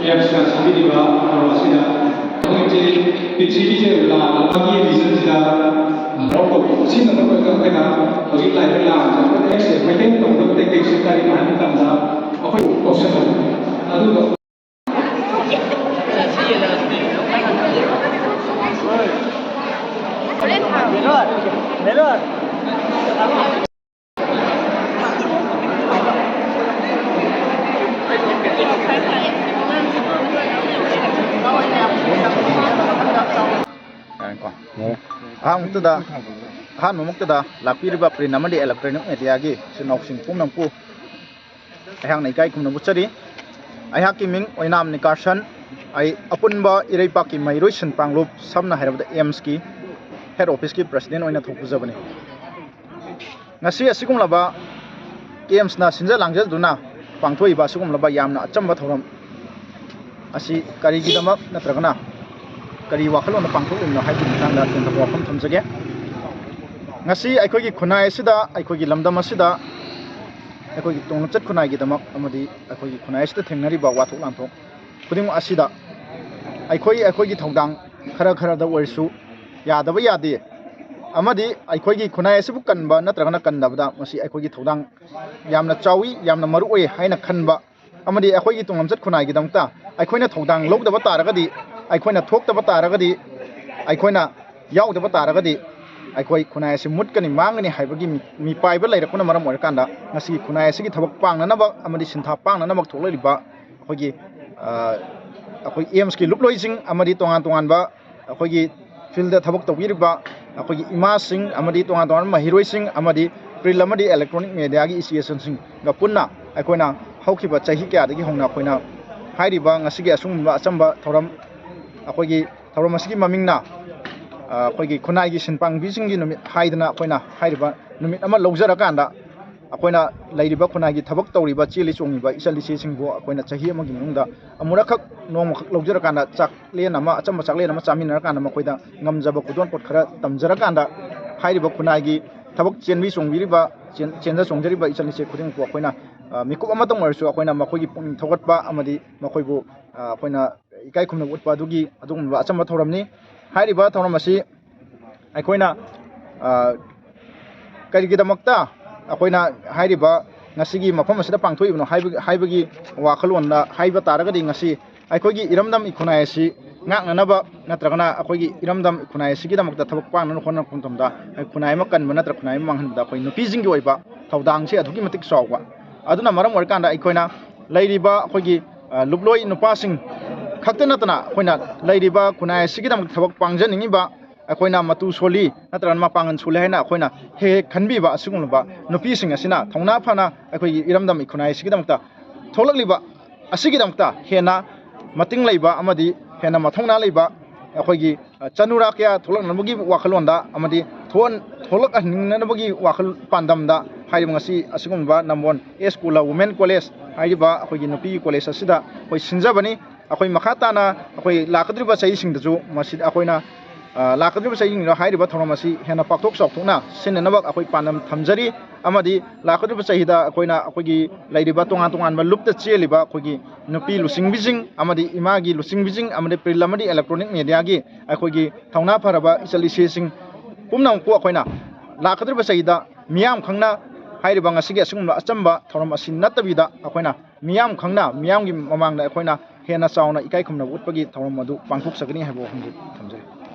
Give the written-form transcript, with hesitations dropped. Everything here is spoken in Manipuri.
AFC나 시비리가 들어왔습니다. 이제 비치기제 라기 리즌지다 어고 신는 것과 그나 거기 라이브라 엑스 회행 동도 땡땡 시까지 많이 담다 어고 옵션을 나도 ahang han momokda lapiriba prinamadi electronic media gi sinoksing pumnampu ahang nei kai kumna buchari aiha kiming oinam ni karsan ai apunba ireipa ki mairoi sinpanglup samna hairabda ems ki head office ki president oina thokpujabani ngasi asigum laba ems na sinja langjal duna pangthoi ba sigum laba yamna achamba thoram asi kari gi damak natragana kari wakhalon na pangthokna haibi tangda tenta wafam thamjage ngasi aikogi khunai sida aikogi lamdam asida aikogi tongchat khunai gi damak amadi aikogi khunai sida thengnari ba wathok lanthok kuding asida aikogi thodang khara da warsu yadaba yade amadi aikogi khunai asibu kanba natragana kandabda masi aikogi thodang yamna chawi yamna maru oi haina khanba amadi aikogi tonglamchat khunai gi damta aikoina thodang logdaba taragadi aikoina thokdaba taragadi aikoina yaudaba taragadi aikoi khunai asi mutkani mangani haibagi mi paiba leirakuna maram oirkanda ngasi khunai asi gi thabak pangnanaba amadi sintha pangnanaba thoklariba akogi akoi ems ki luploising amadi tongan ba akogi field da thabak tawiriba akogi ima sing amadi tongan mahiroi sing amadi pril amadi electronic media gi association sing ga punna aikoina haukiba chahi kya dagi hongna koina hairiba ngasi gi asungba achamba thoram akogi thoram asi gi mamingna akogi khunai gi sinpang bising gi numit haidana koina hairiba numit ama lojarakanda akoina lairiba khunai gi thabak tawriba cheli chongiba isali singbo akoina chahi amagi mungda amurakak nong lojarakanda chaklen ama achamba chaklen ama chaminarakanda makoida ngamjaba kudon pot khara tamjarakanda hairiba khunai gi thabak chenbi chongbiriba chenda chongjariba isali se khuding ko akoina mikup ama tong marsu akoina makogi pung thogatba amadi makoibu akoina ikai khumna utpa dugi adungba achamba thoramni hairiba thoramasi aikoina karigidamakta akoina hairiba ngasigi mafam asida pangthoibno haibagi wakhalonda haiba taragadi ngasi aikogi iramdam ikhunai asi ngaknanaba natragana akogi iramdam ikhunai asi gidamakta thabak pangna khonna khumtamda khunai ma kanba natra khunai ma manghanda akoi nupijingi oiba thaudangse adugi matik sawwa aduna maram orkanda aikoina lairiba akogi lubloi nupasing khakta natana akoina lairiba khunai asi gidamak thabak pangjaningiba akoina matu soli natran ma pangan sule haina akoina he khanbiba asigumba nupi sing asina thongna phana akoi iramdam ikhunai sigidamta tholakliba asigidamta hena mating leiba amadi hena mathongna leiba akoigi chanura kya tholaknabagi wakhalonda amadi tholak aningnabagi wakhal pandamda hairi ngasi asigumba nambon eskula women college hairiba akoigi nupi college asida koi sinjabani akoi makhatana akoi lakadriba chai singdaju masid akoina lakadriba saying hairiba thoramasi hena pakthok sokthokna sinanabak akoi panam thamjari amadi lakadriba sayida akoina akoigi lairiba tongan ba lupta cheliba akoigi nupi lusing bijing amadi imagi lusing bijing amadi prilamadi electronic media gi akoigi thongna pharaba isali sing pumnam ko akoina lakadriba sayida miyam khangna hairiba ngasigi asungma achamba thoramasi natabida akoina miyam khangna miyam gi mamangna akoina hena chauna ikai khumna utpagi thoram madu pangthok sakni habo humji thamjari